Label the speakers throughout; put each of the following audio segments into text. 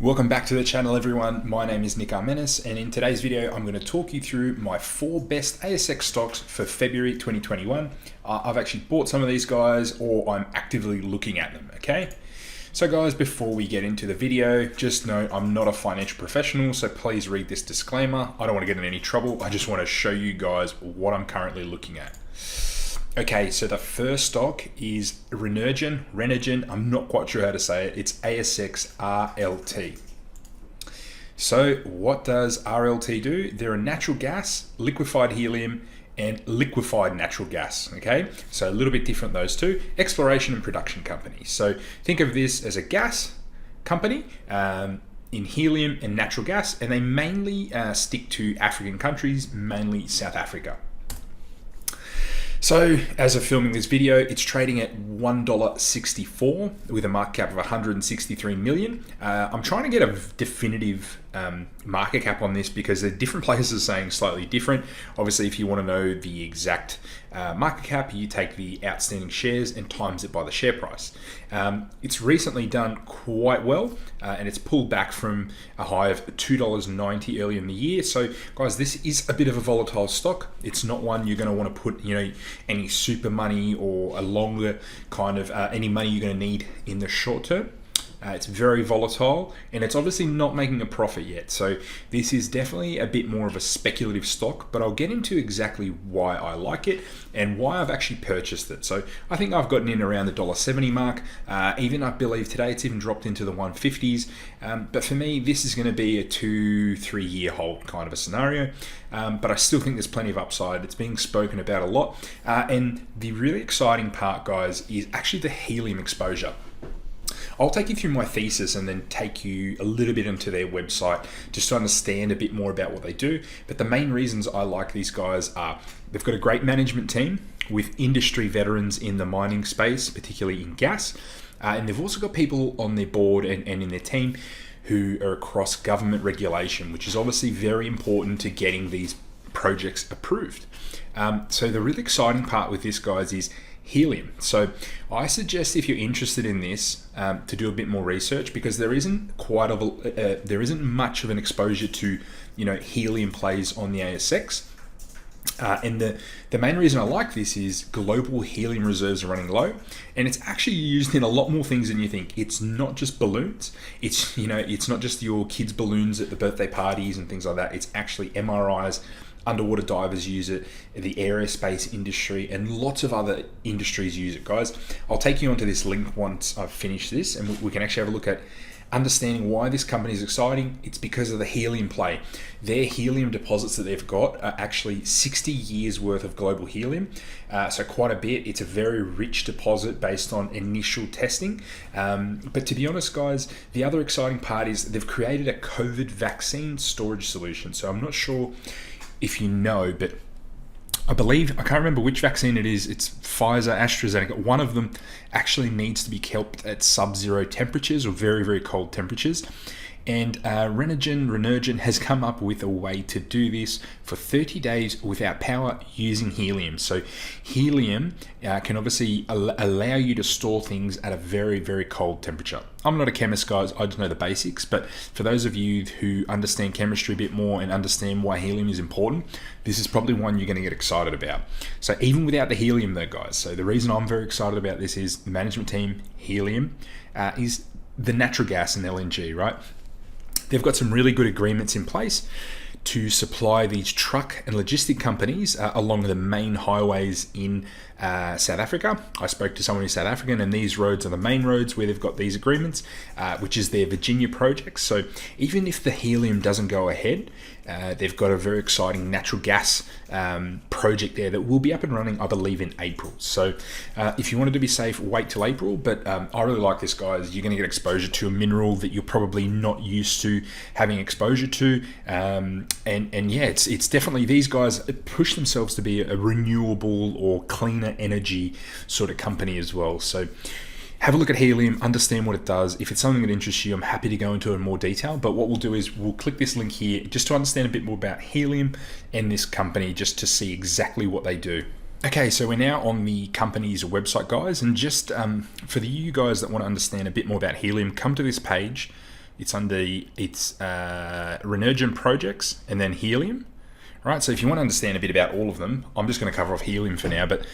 Speaker 1: Welcome back to the channel, everyone. My name is Nick Armenis, and in today's video I'm going to talk you through my 4 best ASX stocks for February 2021. I've actually bought some of these guys, or I'm actively looking at them, okay? So guys, before we get into the video, just know I'm not a financial professional, so please read this disclaimer. I don't want to get in any trouble. I just want to show you guys what I'm currently looking at. Okay, so the first stock is Renergen. I'm not quite sure how to say it. It's ASX RLT. So what does RLT do? They're a natural gas, liquefied helium, and liquefied natural gas, okay? So a little bit different, those two. Exploration and production company. So think of this as a gas company in helium and natural gas, and they mainly stick to African countries, mainly South Africa. So as of filming this video, it's trading at $1.64 with a market cap of 163 million. I'm trying to get a definitive market cap on this because the different places are saying slightly different. Obviously, if you want to know the exact market cap, you take the outstanding shares and times it by the share price. It's recently done quite well, and it's pulled back from a high of $2.90 earlier in the year. So guys, this is a bit of a volatile stock. It's not one you're going to want to put, any super money or a longer kind of any money you're going to need in the short term. It's very volatile, and it's obviously not making a profit yet. So this is definitely a bit more of a speculative stock, but I'll get into exactly why I like it and why I've actually purchased it. So I think I've gotten in around the $1.70 mark. Even I believe today it's even dropped into the 150s. But for me, this is going to be a 2-3 year hold kind of a scenario. But I still think there's plenty of upside. It's being spoken about a lot. And the really exciting part, guys, is actually the helium exposure. I'll take you through my thesis and then take you a little bit into their website just to understand a bit more about what they do. But the main reasons I like these guys are they've got a great management team with industry veterans in the mining space, particularly in gas. And they've also got people on their board and in their team who are across government regulation, which is obviously very important to getting these projects approved. So the really exciting part with this, guys, is helium. So I suggest if you're interested in this to do a bit more research, because there isn't much of an exposure to helium plays on the ASX. And the main reason I like this is global helium reserves are running low, and it's actually used in a lot more things than you think. It's not just balloons. It's it's not just your kids' balloons at the birthday parties and things like that. It's actually MRIs. Underwater divers use it, the aerospace industry, and lots of other industries use it, guys. I'll take you onto this link once I've finished this, and we can actually have a look at understanding why this company is exciting. It's because of the helium play. Their helium deposits that they've got are actually 60 years worth of global helium, so quite a bit. It's a very rich deposit based on initial testing. But to be honest, guys, the other exciting part is they've created a COVID vaccine storage solution. So I'm not sure if you know, but I can't remember which vaccine it is. It's Pfizer, AstraZeneca. One of them actually needs to be kept at sub-zero temperatures or very, very cold temperatures. And Renergen has come up with a way to do this for 30 days without power using helium. So helium can obviously allow you to store things at a very, very cold temperature. I'm not a chemist, guys. I just know the basics. But for those of you who understand chemistry a bit more and understand why helium is important, this is probably one you're going to get excited about. So even without the helium though, guys, so the reason I'm very excited about this is the management team, helium, is the natural gas and LNG, right? They've got some really good agreements in place to supply these truck and logistic companies along the main highways in South Africa. I spoke to someone who's South African, and these roads are the main roads where they've got these agreements, which is their Virginia project. So even if the helium doesn't go ahead, they've got a very exciting natural gas project there that will be up and running, I believe, in April. So if you wanted to be safe, wait till April. But I really like this, guys. You're going to get exposure to a mineral that you're probably not used to having exposure to. And yeah, it's definitely, these guys push themselves to be a renewable or cleaner energy sort of company as well. So have a look at helium, understand what it does. If it's something that interests you, I'm happy to go into it in more detail. But what we'll do is we'll click this link here just to understand a bit more about helium and this company, just to see exactly what they do. Okay, so we're now on the company's website, guys. And just for you guys that want to understand a bit more about helium, come to this page. It's under its Renergen projects and then helium. Right, so if you want to understand a bit about all of them, I'm just going to cover off helium for now, but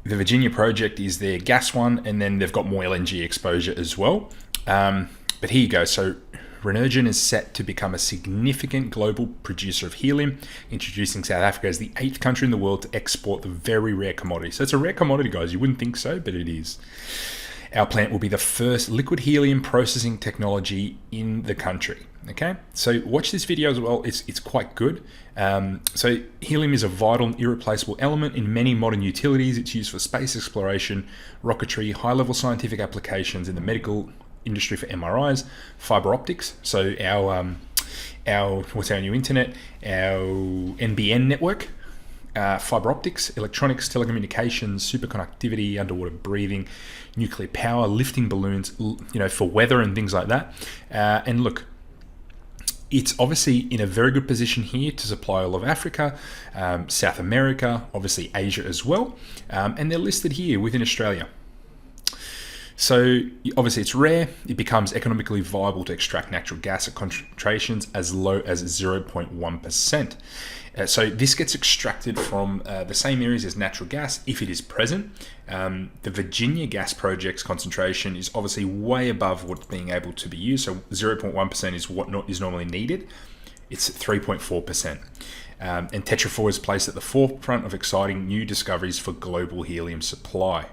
Speaker 1: the Virginia project is their gas one, and then they've got more LNG exposure as well. But here you go. So Renergen is set to become a significant global producer of helium, introducing South Africa as the 8th country in the world to export the very rare commodity. So it's a rare commodity, guys. You wouldn't think so, but it is. Our plant will be the first liquid helium processing technology in the country. Okay, so watch this video as well. It's quite good. So helium is a vital and irreplaceable element in many modern utilities. It's used for space exploration, rocketry, high-level scientific applications in the medical industry for MRIs, fiber optics. So our what's our new internet? Our NBN network. Fiber optics, electronics, telecommunications, superconductivity, underwater breathing, nuclear power, lifting balloons, for weather and things like that. And look, it's obviously in a very good position here to supply all of Africa, South America, obviously Asia as well. And they're listed here within Australia. So obviously it's rare. It becomes economically viable to extract natural gas at concentrations as low as 0.1%. So this gets extracted from the same areas as natural gas if it is present. The Virginia gas project's concentration is obviously way above what's being able to be used. So 0.1% is what is normally needed. It's 3.4%. And Tetra4 is placed at the forefront of exciting new discoveries for global helium supply.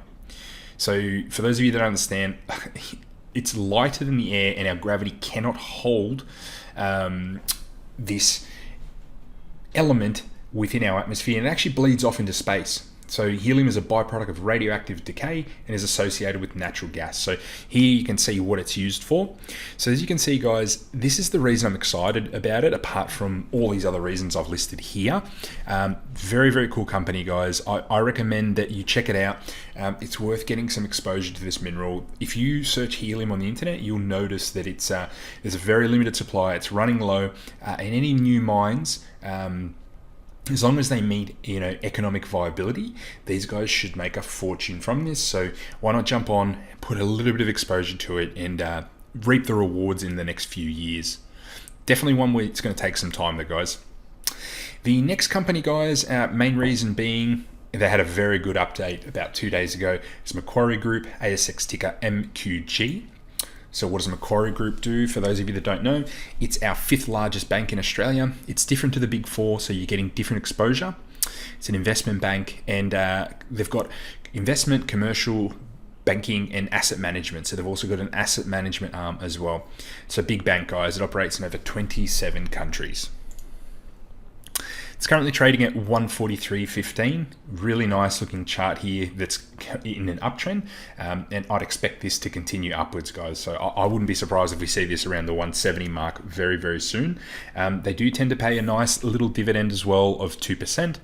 Speaker 1: So for those of you that understand, it's lighter than the air and our gravity cannot hold this element within our atmosphere, and it actually bleeds off into space. So helium is a byproduct of radioactive decay and is associated with natural gas. So here you can see what it's used for. So as you can see, guys, this is the reason I'm excited about it, apart from all these other reasons I've listed here. Very, very cool company, guys. I recommend that you check it out. It's worth getting some exposure to this mineral. If you search helium on the internet, you'll notice that there's a very limited supply. It's running low, and any new mines, as long as they meet economic viability, these guys should make a fortune from this. So why not jump on, put a little bit of exposure to it, and reap the rewards in the next few years. Definitely one where it's going to take some time though, guys. The next company, guys, main reason being they had a very good update about 2 days ago. It's Macquarie Group, ASX ticker MQG. So what does Macquarie Group do? For those of you that don't know, it's our 5th largest bank in Australia. It's different to the big 4, so you're getting different exposure. It's an investment bank, and they've got investment, commercial, banking, and asset management. So they've also got an asset management arm as well. It's a big bank, guys. It operates in over 27 countries. It's currently trading at 143.15. Really nice looking chart here that's in an uptrend, and I'd expect this to continue upwards, guys. So I wouldn't be surprised if we see this around the 170 mark very, very soon. They do tend to pay a nice little dividend as well of 2%.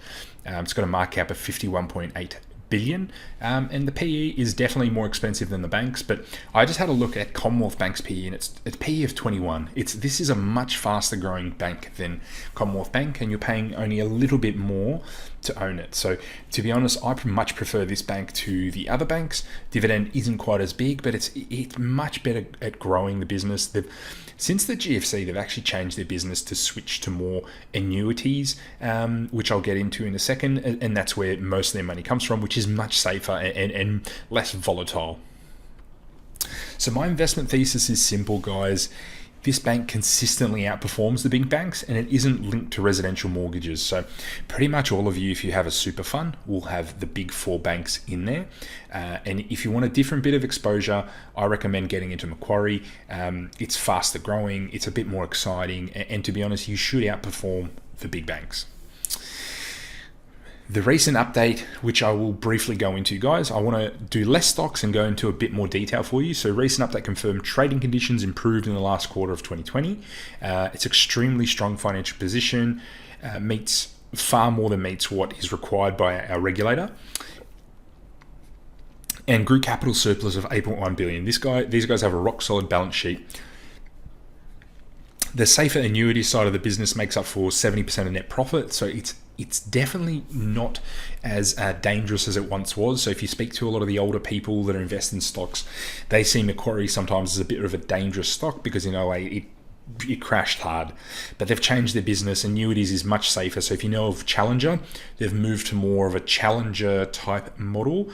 Speaker 1: It's got a market cap of 51.8 billion, and the PE is definitely more expensive than the banks, but I just had a look at Commonwealth Bank's PE, and it's PE of 21. This is a much faster growing bank than Commonwealth Bank, and you're paying only a little bit more to own it. So to be honest, I much prefer this bank to the other banks. Dividend isn't quite as big, but it's much better at growing the business. Since the GFC, they've actually changed their business to switch to more annuities, which I'll get into in a second, and that's where most of their money comes from, which is much safer and less volatile. So my investment thesis is simple, guys. This bank consistently outperforms the big banks, and it isn't linked to residential mortgages. So pretty much all of you, if you have a super fund, will have the big 4 banks in there. And if you want a different bit of exposure, I recommend getting into Macquarie. It's faster growing, it's a bit more exciting, and to be honest, you should outperform the big banks. The recent update, which I will briefly go into, guys, I want to do less stocks and go into a bit more detail for you. So recent update confirmed trading conditions improved in the last quarter of 2020. It's extremely strong financial position, meets far more than meets what is required by our regulator. And group capital surplus of 8.1 billion. These guys have a rock solid balance sheet. The safer annuity side of the business makes up for 70% of net profit, so it's it's definitely not as dangerous as it once was. So if you speak to a lot of the older people that are invested in stocks, they see Macquarie sometimes as a bit of a dangerous stock because, it crashed hard. But they've changed their business. Annuities is much safer. So if you know of Challenger, they've moved to more of a Challenger type model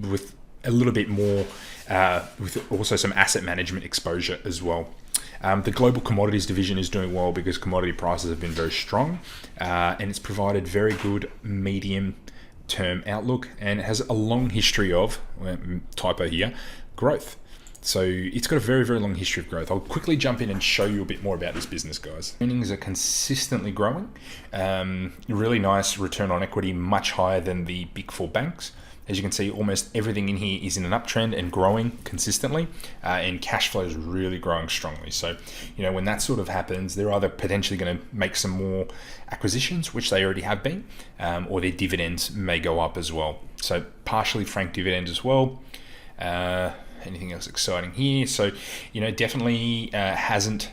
Speaker 1: with a little bit more, with also some asset management exposure as well. The global commodities division is doing well because commodity prices have been very strong, and it's provided very good medium term outlook, and it has a long history of, typo here, growth. So it's got a very, very long history of growth. I'll quickly jump in and show you a bit more about this business, guys. Earnings are consistently growing. Really nice return on equity, much higher than the big four banks. As you can see, almost everything in here is in an uptrend and growing consistently, and cash flow is really growing strongly. So, when that sort of happens, they're either potentially going to make some more acquisitions, which they already have been, or their dividends may go up as well. So partially franked dividends as well. Anything else exciting here? So, definitely hasn't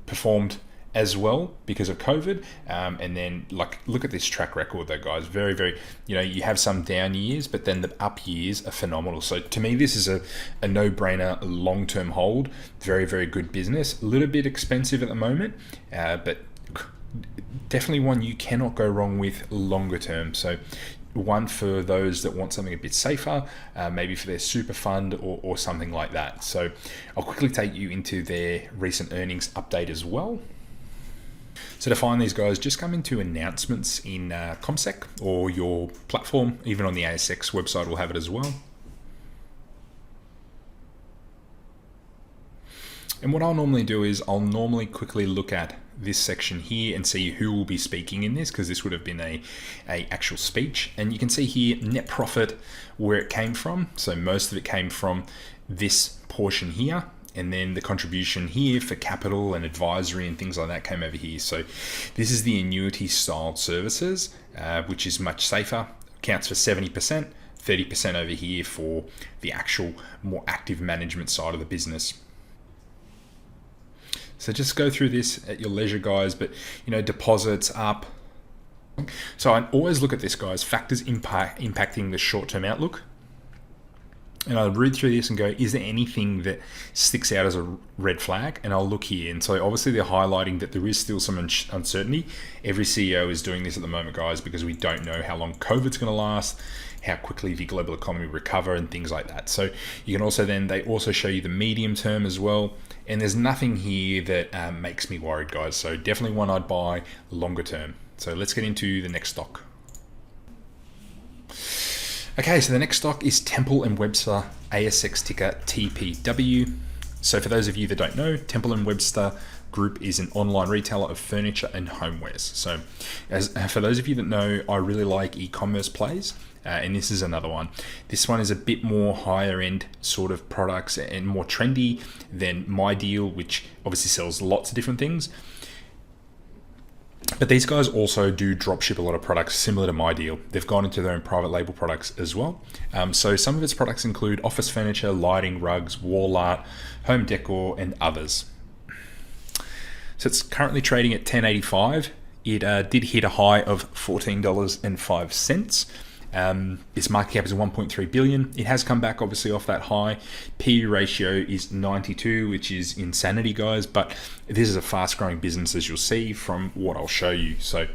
Speaker 1: performed as well because of COVID. And then look at this track record though, guys. Very, very, you have some down years, but then the up years are phenomenal. So to me, this is a no-brainer long-term hold. Very, very good business. A little bit expensive at the moment, but definitely one you cannot go wrong with longer term. So one for those that want something a bit safer, maybe for their super fund or something like that. So I'll quickly take you into their recent earnings update as well. So to find these guys, just come into announcements in CommSec or your platform, even on the ASX website will have it as well. And what I'll normally do is I'll normally quickly look at this section here and see who will be speaking in this, because this would have been a actual speech. And you can see here net profit, where it came from. So most of it came from this portion here. And then the contribution here for capital and advisory and things like that came over here. So this is the annuity style services, which is much safer, accounts for 70%, 30% over here for the actual more active management side of the business. So just go through this at your leisure, guys, but deposits up. So I always look at this, guys, factors impacting the short-term outlook. And I'll read through this and go, is there anything that sticks out as a red flag? And I'll look here. And so obviously they're highlighting that there is still some uncertainty. Every CEO is doing this at the moment, guys, because we don't know how long COVID's going to last, how quickly the global economy will recover and things like that. So you can also they also show you the medium term as well. And there's nothing here that makes me worried, guys. So definitely one I'd buy longer term. So let's get into the next stock. Okay, so the next stock is Temple & Webster, ASX ticker TPW. So for those of you that don't know, Temple & Webster Group is an online retailer of furniture and homewares. So for those of you that know, I really like e-commerce plays, and this is another one. This one is a bit more higher end sort of products and more trendy than MyDeal, which obviously sells lots of different things. But these guys also do dropship a lot of products similar to MyDeal. They've gone into their own private label products as well. So some of its products include office furniture, lighting, rugs, wall art, home decor, and others. So it's currently trading at $10.85. It did hit a high of $14.05. Its market cap is 1.3 billion. It has come back obviously off that high. PE ratio is 92, which is insanity, guys, but this is a fast growing business, as you'll see from what I'll show you. So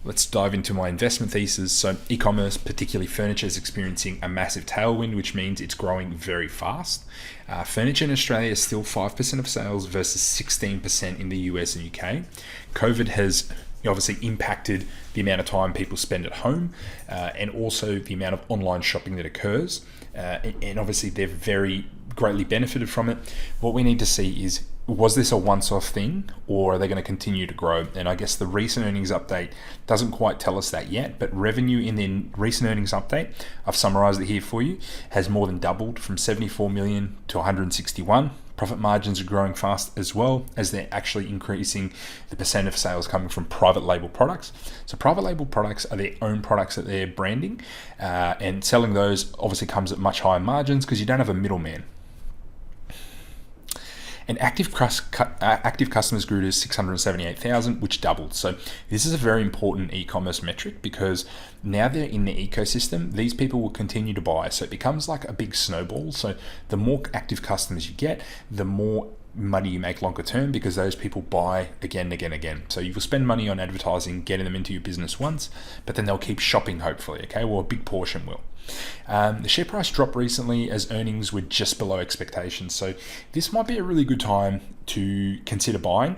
Speaker 1: let's dive into my investment thesis. So e-commerce, particularly furniture, is experiencing a massive tailwind, which means it's growing very fast. Furniture in Australia is still 5% of sales versus 16% in the US and UK. COVID has obviously impacted the amount of time people spend at home, and also the amount of online shopping that occurs. And obviously they've very greatly benefited from it. What we need to see is, was this a once-off thing, or are they going to continue to grow? And I guess the recent earnings update doesn't quite tell us that yet, but revenue in the recent earnings update, I've summarized it here for you, has more than doubled from 74 million to 161. Profit margins are growing fast as well, as they're actually increasing the percent of sales coming from private label products. So private label products are their own products that they're branding, and selling those obviously comes at much higher margins because you don't have a middleman. And active customers grew to 678,000, which doubled. So this is a very important e-commerce metric because now they're in the ecosystem, these people will continue to buy. So it becomes like a big snowball. So the more active customers you get, the more money you make longer term because those people buy again and again and again. So you will spend money on advertising, getting them into your business once, but then they'll keep shopping hopefully, okay? Well, a big portion will. The share price dropped recently as earnings were just below expectations. So this might be a really good time to consider buying.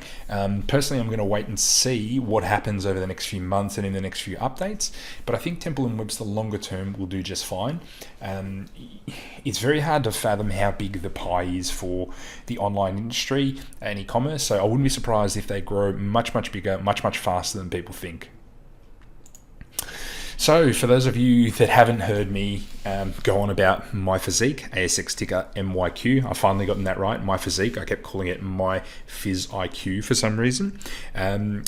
Speaker 1: Personally, I'm going to wait and see what happens over the next few months and in the next few updates. But I think Temple & Webster longer term will do just fine. It's very hard to fathom how big the pie is for the online industry and e-commerce. So I wouldn't be surprised if they grow much, much bigger, much, much faster than people think. So for those of you that haven't heard me go on about Myfiziq, ASX ticker MYQ, I've finally gotten that right, Myfiziq. I kept calling it Myfiziq for some reason.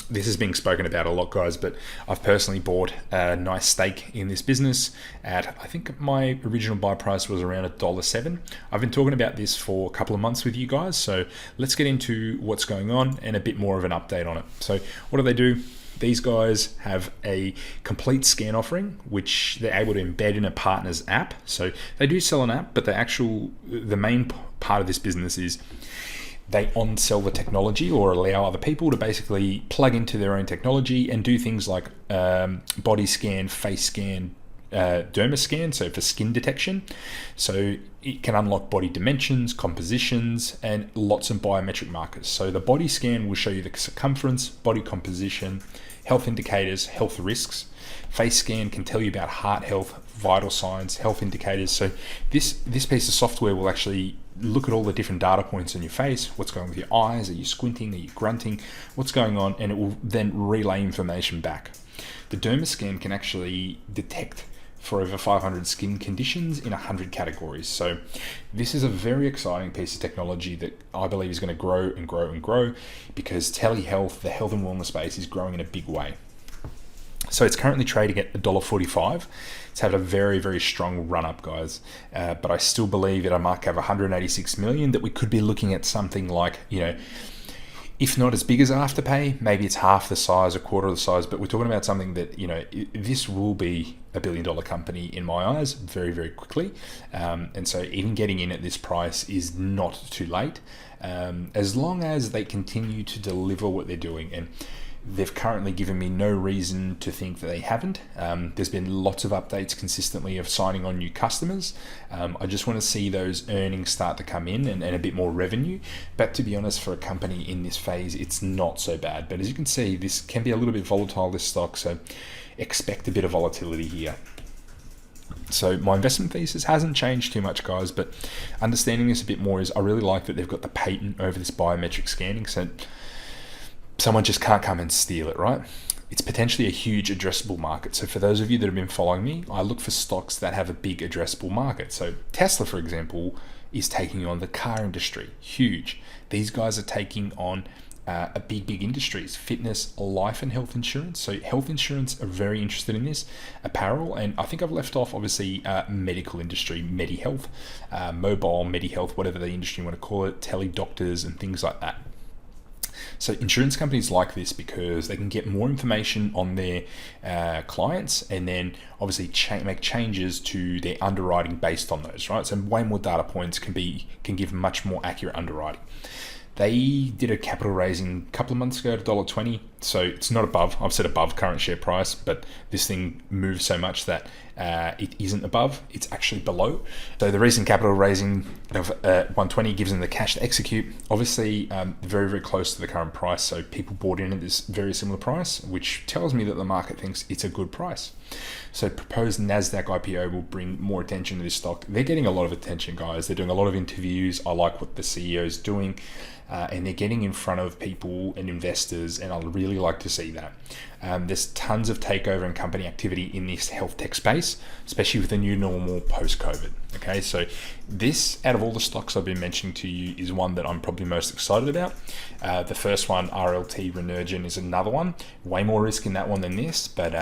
Speaker 1: This is being spoken about a lot, guys, but I've personally bought a nice stake in this business at, I think my original buy price was around $1.07. I've been talking about this for a couple of months with you guys, so let's get into what's going on and a bit more of an update on it. So what do? These guys have a complete scan offering, which they're able to embed in a partner's app. So they do sell an app, but the main part of this business is they on-sell the technology or allow other people to basically plug into their own technology and do things like body scan, face scan, derma scan, so for skin detection. So it can unlock body dimensions, compositions, and lots of biometric markers. So the body scan will show you the circumference, body composition, health indicators, health risks. Face scan can tell you about heart health, vital signs, health indicators. So this piece of software will actually look at all the different data points on your face, what's going on with your eyes, are you squinting, are you grunting, what's going on, and it will then relay information back. The derma scan can actually detect for over 500 skin conditions in 100 categories. So this is a very exciting piece of technology that I believe is going to grow and grow and grow because telehealth, the health and wellness space, is growing in a big way. So it's currently trading at $1.45. It's had a very, very strong run up, guys. But I still believe at a market of 186 million that we could be looking at something like, if not as big as Afterpay, maybe it's half the size, a quarter of the size, but we're talking about something that, this will be a $1 billion company in my eyes very, very quickly. And so even getting in at this price is not too late, as long as they continue to deliver what they're doing. And they've currently given me no reason to think that they haven't. There's been lots of updates consistently of signing on new customers. I just want to see those earnings start to come in and a bit more revenue. But to be honest, for a company in this phase, it's not so bad. But as you can see, this can be a little bit volatile, this stock. So expect a bit of volatility here. So my investment thesis hasn't changed too much, guys, but understanding this a bit more is I really like that they've got the patent over this biometric scanning. So someone just can't come and steal it, right? It's potentially a huge addressable market. So for those of you that have been following me, I look for stocks that have a big addressable market. So Tesla, for example, is taking on the car industry, huge. These guys are taking on a big industries, fitness, life and health insurance. So health insurance are very interested in this, apparel, and I think I've left off obviously medical industry, MediHealth, mobile MediHealth, whatever the industry you want to call it, tele-doctors and things like that. So insurance companies like this because they can get more information on their clients and then obviously make changes to their underwriting based on those, right? So way more data points can give much more accurate underwriting. They did a capital raising a couple of months ago at $1.20, so it's not above. I've said above current share price, but this thing moves so much that it isn't above. It's actually below. So the recent capital raising of $1.20 gives them the cash to execute. Obviously, very, very close to the current price. So people bought in at this very similar price, which tells me that the market thinks it's a good price. So proposed NASDAQ IPO will bring more attention to this stock. They're getting a lot of attention, guys. They're doing a lot of interviews. I like what the CEO is doing. And they're getting in front of people and investors, and I'd really like to see that. There's tons of takeover and company activity in this health tech space, especially with the new normal post-COVID. Okay, so this, out of all the stocks I've been mentioning to you, is one that I'm probably most excited about. The first one, RLT Renergen, is another one. Way more risk in that one than this, but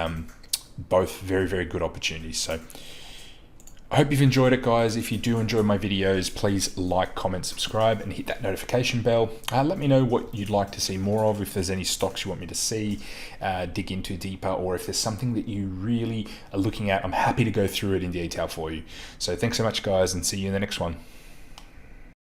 Speaker 1: both very, very good opportunities. So I hope you've enjoyed it, guys. If you do enjoy my videos, please like, comment, subscribe, and hit that notification bell. Let me know what you'd like to see more of, if there's any stocks you want me to see, dig into deeper, or if there's something that you really are looking at. I'm happy to go through it in detail for you. So thanks so much, guys, and see you in the next one.